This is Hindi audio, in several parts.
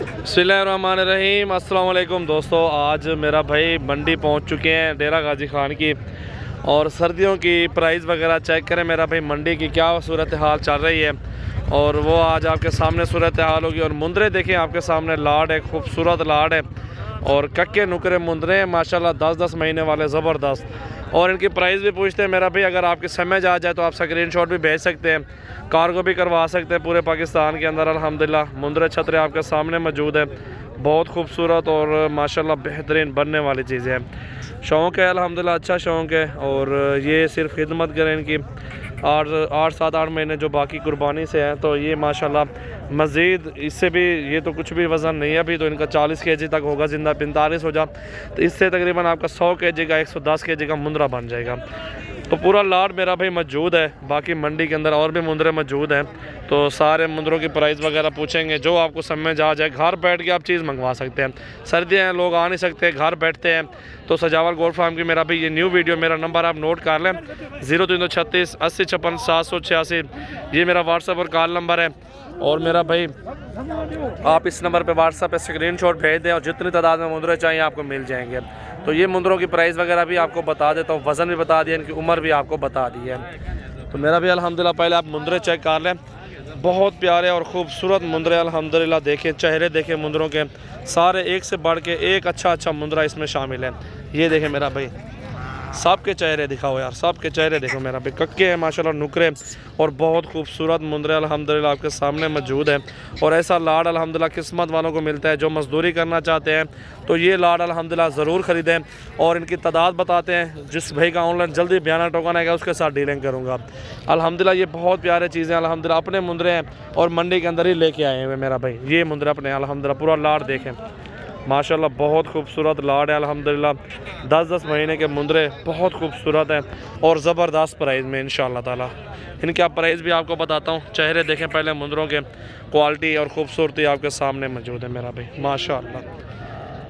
बिस्मिल्लाहिर्रहमानिर्रहीम। अस्सलाम वालेकुम दोस्तों, आज मेरा भाई मंडी पहुंच चुके हैं डेरा गाजी खान की, और सर्दियों की प्राइस वगैरह चेक करें मेरा भाई मंडी की क्या सूरत हाल चल रही है, और वो आज आपके सामने सूरत हाल होगी। और मुंदरे देखें आपके सामने, लाड है, खूबसूरत लाड है, और कक्के नुकरे मुंदरे हैं माशाल्लाह, 10-10 महीने वाले ज़बरदस्त। और इनकी प्राइस भी पूछते हैं मेरा भाई, अगर आपकी समझ आ जाए तो आप स्क्रीनशॉट भी भेज सकते हैं, कार्गो भी करवा सकते हैं पूरे पाकिस्तान के अंदर। अल्हम्दुलिल्लाह मुंदरे छतरे आपके सामने मौजूद है, बहुत खूबसूरत और माशाल्लाह बेहतरीन बनने वाली चीज़ें हैं। शौक़ है अल्हम्दुलिल्लाह, अच्छा शौक़ है। और ये सिर्फ खिदमत करें इनकी 8-7-8 महीने जो बाकी कुर्बानी से हैं, तो ये माशाल्लाह मज़ीद इससे भी, ये तो कुछ भी वज़न नहीं है अभी, तो इनका 40 kg तक होगा ज़िंदा, 45 हो जा, तो इससे तकरीबन आपका 100 kg का 110 kg का मुंदरा बन जाएगा। तो पूरा लाड मेरा भाई मौजूद है। बाकी मंडी के अंदर और भी मुंदरे मौजूद हैं, तो सारे मुंदरों की प्राइस वगैरह पूछेंगे, जो आपको समझ आ जाए। घर बैठ के आप चीज़ मंगवा सकते हैं, सर्दियाँ हैं, लोग आ नहीं सकते, घर बैठते हैं, तो सजावल गोल्ड फार्म की मेरा भाई ये न्यू वीडियो, मेरा नंबर आप नोट कर लें, 0336 80 56 786, ये मेरा व्हाट्सएप और कॉल नंबर है। और मेरा भाई आप इस नंबर पे व्हाट्सएप पे स्क्रीनशॉट भेज दें, और जितनी तादाद में मुंदरे चाहिए आपको मिल जाएंगे। तो ये मुंदरों की प्राइस वगैरह भी आपको बता देता हूँ, वज़न भी बता दिया, इनकी उम्र भी आपको बता दी है। तो मेरा भी अल्हम्दुलिल्लाह, पहले आप मुंदरे चेक कर लें, बहुत प्यारे और ख़ूबसूरत मुंदरे अल्हम्दुलिल्लाह। देखें चेहरे, देखें मुंदरों के, सारे एक से बढ़ के एक अच्छा मुंदरा इसमें शामिल है। ये देखें मेरा भाई, सब के चेहरे दिखाओ यार, सब के चेहरे देखो मेरा भाई, कक्के हैं माशाल्लाह, नुकरे, और बहुत खूबसूरत मुंदरे अल्हम्दुलिल्लाह आपके सामने मौजूद है। और ऐसा लाड अल्हम्दुलिल्लाह किस्मत वालों को मिलता है, जो मजदूरी करना चाहते हैं तो ये लाड अल्हम्दुलिल्लाह ज़रूर ख़रीदें। और इनकी तादाद बताते हैं, जिस भाई का ऑनलाइन जल्दी बयाना टोकन आएगा उसके साथ डीलिंग करूँगा। अल्हम्दुलिल्लाह ये बहुत प्यारे चीज़ें अल्हम्दुलिल्लाह, अपने मुंदरे हैं और मंडी के अंदर ही लेके आए हुए मेरा भाई। ये मुंदरे अपने अल्हम्दुलिल्लाह, पूरा लाड देखें माशाल्लाह, बहुत खूबसूरत लाड है अल्हम्दुलिल्लाह। 10-10 महीने के मुंदरे बहुत खूबसूरत हैं और ज़बरदस्त प्राइस में इंशाअल्लाह ताला। इनके आप प्राइस भी आपको बताता हूँ, चेहरे देखें पहले मुंदरों के, क्वालिटी और ख़ूबसूरती आपके सामने मौजूद है मेरा भाई माशाअल्लाह।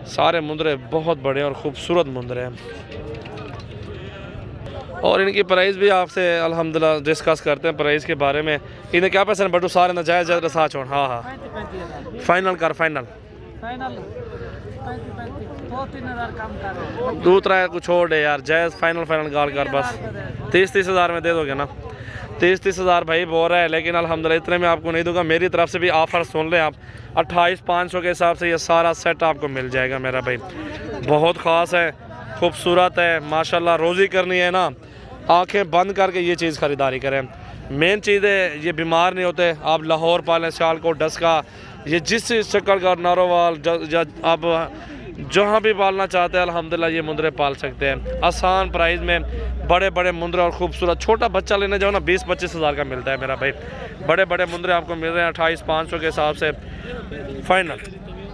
सारे मुंदरे बहुत बड़े और ख़ूबसूरत मुंदरे हैं, और इनकी प्राइस भी आपसे अल्हम्दुलिल्लाह डिस्कस करते हैं प्राइस के बारे में। इन्हें क्या पैसे बटू सारे ना जायज़ रसा छोड़। हाँ फाइनल कर, फाइनल 2-3 कुछ छोड़ दे यार, जायज़ फाइनल गाल कर, बस 30 हज़ार में दे दोगे ना? 30 हज़ार भाई बोल रहा है, लेकिन अल्हम्दुलिल्लाह इतने में आपको नहीं दूंगा। मेरी तरफ से भी ऑफ़र सुन लें आप, 28,500 के हिसाब से ये सारा सेट आपको मिल जाएगा मेरा भाई। बहुत ख़ास है, खूबसूरत है माशाल्लाह। रोज़ी करनी है ना, आंखें बंद करके ये चीज़ ख़रीदारी करें। मेन चीज़ है, ये बीमार नहीं होते। आप लाहौर पालें, सियालकोट, डस्का, ये जिस शक्ल का नारोवाल, आप जहाँ भी पालना चाहते हैं अल्हम्दुलिल्लाह ये मुंदरे पाल सकते हैं आसान प्राइस में। बड़े बड़े मुंदरे और खूबसूरत, छोटा बच्चा लेने जाओ ना 20-25 हज़ार का मिलता है मेरा भाई। बड़े बड़े मुंदरे आपको मिल रहे हैं 28,500 के हिसाब से फाइनल।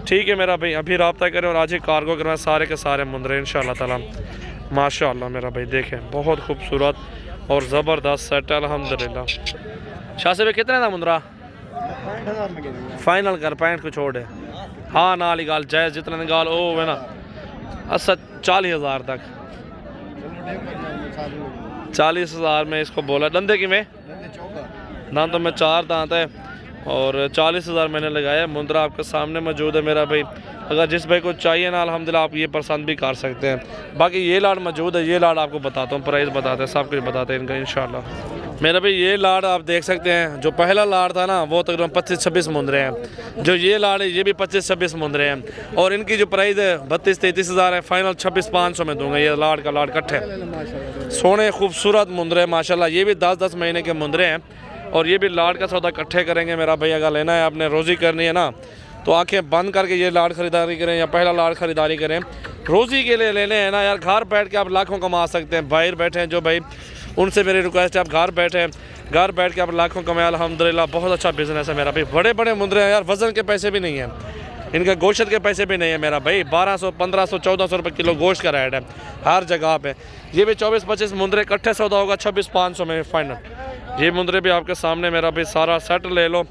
ठीक है मेरा भाई, अभी रब्ता करें और आज ही कार्गो करवाएं सारे के सारे मुंदरे इंशाअल्लाह ताला माशाअल्लाह। मेरा भाई देखें, बहुत खूबसूरत और ज़बरदस्त सेट है अल्हम्दुलिल्लाह। शाह से कितने का मुंदरा? फाइनल कर, 65 को छोड़ है। हाँ नाल ही गाल जायज़, जितना गाल ओ है ना, अच्छा 40 हज़ार तक, 40 हज़ार में इसको बोला। दंदे की में ना तो मैं 4 दांत है, और 40 हज़ार मैंने लगाया। मुंदरा आपके सामने मौजूद है मेरा भाई। अगर जिस भाई को चाहिए ना अल्हम्दुलिल्लाह आप ये पसंद भी कर सकते हैं। बाकी ये लाड मौजूद है, ये लाड आपको बताता हूँ, प्राइस बताते हैं, सब कुछ बताते हैं इनका इंशाल्लाह। मेरा भाई ये लाड आप देख सकते हैं, जो पहला लाड था ना वो तकरीबन 25-26 मुंदरे हैं। जो ये लाड है ये भी 25-26 मुंदरे हैं, और इनकी जो प्राइस है 32-33 हज़ार है। फाइनल 26,500 में दूंगा। ये लाड का लाड कट्ठे सोने खूबसूरत मुंदरे माशाल्लाह। ये भी 10-10 महीने के मुंदरे हैं, और ये भी लाड का सौदा इकट्ठे करेंगे मेरा भाई। अगर लेना है, आपने रोज़ी करनी है ना, तो आंखें बंद करके ये लाड ख़रीदारी करें, या पहला लाड ख़रीदारी करें। रोज़ी के लिए लेने हैं ना यार, घर बैठ के आप लाखों कमा सकते हैं। बाहर बैठे हैं जो भाई, उनसे मेरी रिक्वेस्ट है आप घर बैठ के आप लाखों कमाए अल्हम्दुलिल्लाह। बहुत अच्छा बिज़नेस है मेरा भाई। बड़े बड़े मुंदरे हैं यार, वज़न के पैसे भी नहीं हैं, इनके गोश्त के पैसे भी नहीं है मेरा भाई। 1200, 1500, 1400 रुपये किलो गोश्त का रेट है हर जगह पे। ये भी 24-25 मुंदरे इकट्ठे सौदा होगा 26,500 में फाइनल। ये मुंदरे भी आपके सामने मेरा भाई, सारा सेट ले लो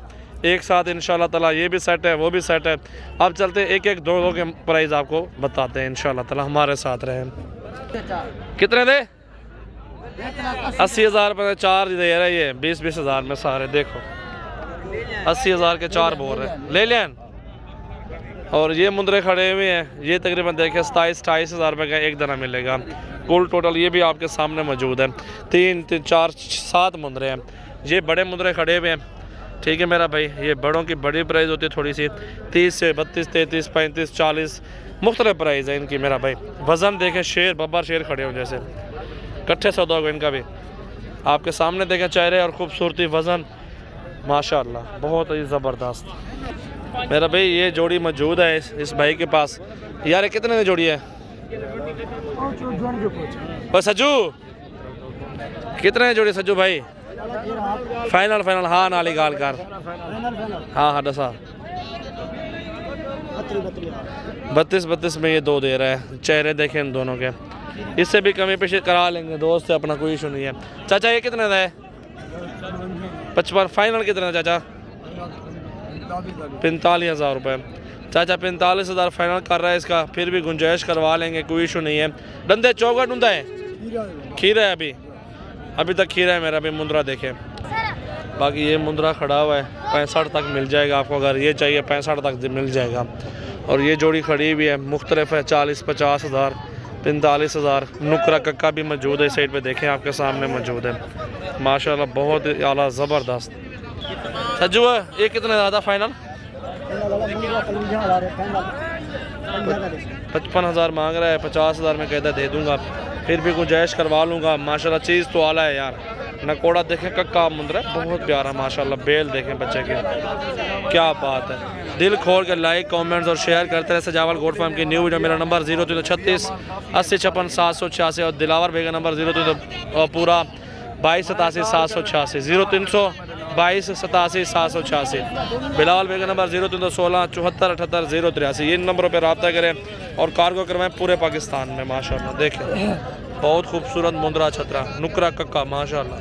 एक साथ इंशाल्लाह ताला। ये भी सेट है, वो भी सेट है। अब चलते एक एक दो के प्राइस आपको बताते हैं इंशाल्लाह ताला, हमारे साथ रहें। कितने दे? 80 हज़ार रुपये 4 दे रहे, ये 20-20 हज़ार में सारे। देखो 80 हज़ार के 4 बोल रहे, ले लें और ये मुंदरे खड़े हुए हैं, ये तकरीबन देखें 27-28 हज़ार रुपये का एक दाना मिलेगा। कुल टोटल ये भी आपके सामने मौजूद है। 3 3 4 7 मुंदरे हैं। ये बड़े मुंदरे खड़े हुए हैं, ठीक है मेरा भाई। ये बड़ों की बड़ी प्राइस होती है थोड़ी सी, 30 से 32, 33, 35, 40 मुख्तलिफ प्राइस है इनकी मेरा भाई। वज़न देखें, शेर बब्बर शेर खड़े हों जैसे, कट्ठे सौदा होगा इनका भी। आपके सामने देखें चेहरे और खूबसूरती, वज़न माशाअल्लाह बहुत ही ज़बरदस्त मेरा भाई। ये जोड़ी मौजूद है इस भाई के पास। यार ये कितने में जोड़ी है? बस सज्जू कितने जोड़ी सज्जू भाई? फाइनल फाइनल हाँ नाली गाल कर हाँ हाँ दसा 32 में ये 2 दे रहा है। चेहरे देखें इन दोनों के, इससे भी कमी पेशी करा लेंगे दोस्त, अपना कोई इशू नहीं है। चाचा ये कितने का है? 55। फाइनल कितना चाचा? 45,000 रुपये। चाचा 45,000 फाइनल कर रहा है इसका, फिर भी गुंजाइश करवा लेंगे, कोई इशू नहीं है। डंदे चौका ढूंढा है, खीरा है अभी तक खीरा है मेरा भी। मुंद्रा देखें, बाकी ये मुंद्रा खड़ा हुआ है, 65 तक मिल जाएगा आपको। अगर ये चाहिए 65 तक मिल जाएगा। और ये जोड़ी खड़ी हुई है, मुख्तलिफ है, 40-50 हज़ार, 45,000। नुकरा कक्का भी मौजूद है साइड पे, देखें आपके सामने मौजूद है माशाल्लाह, बहुत ही आला ज़बरदस्त। सज्जू ये कितना ज़्यादा फाइनल? 55,000 मांग रहा है, 50,000 में कहता दे दूंगा, फिर भी गुंजाइश करवा लूँगा। माशाल्लाह चीज़ तो आला है यार। नकोड़ा देखें, कक्का मुंदरा बहुत प्यारा माशाल्लाह। बेल देखें बच्चे के, क्या बात है। दिल खोल के लाइक कमेंट्स और शेयर करते रहे। सजावल गोट फार्म की न्यू वीडियो। मेरा नंबर 0336 80 56 786 और दिलावर भाई का नंबर 03 पूरा 22 87 786 0322 87 786। बिलावल भाई का नंबर 0316 74 78 083। इन नंबरों पर रब्ता करें और कार्गो करवाएं पूरे पाकिस्तान में माशाल्लाह। देखें बहुत खूबसूरत मुंदरा छतरा, नुकरा कक्का माशाल्लाह।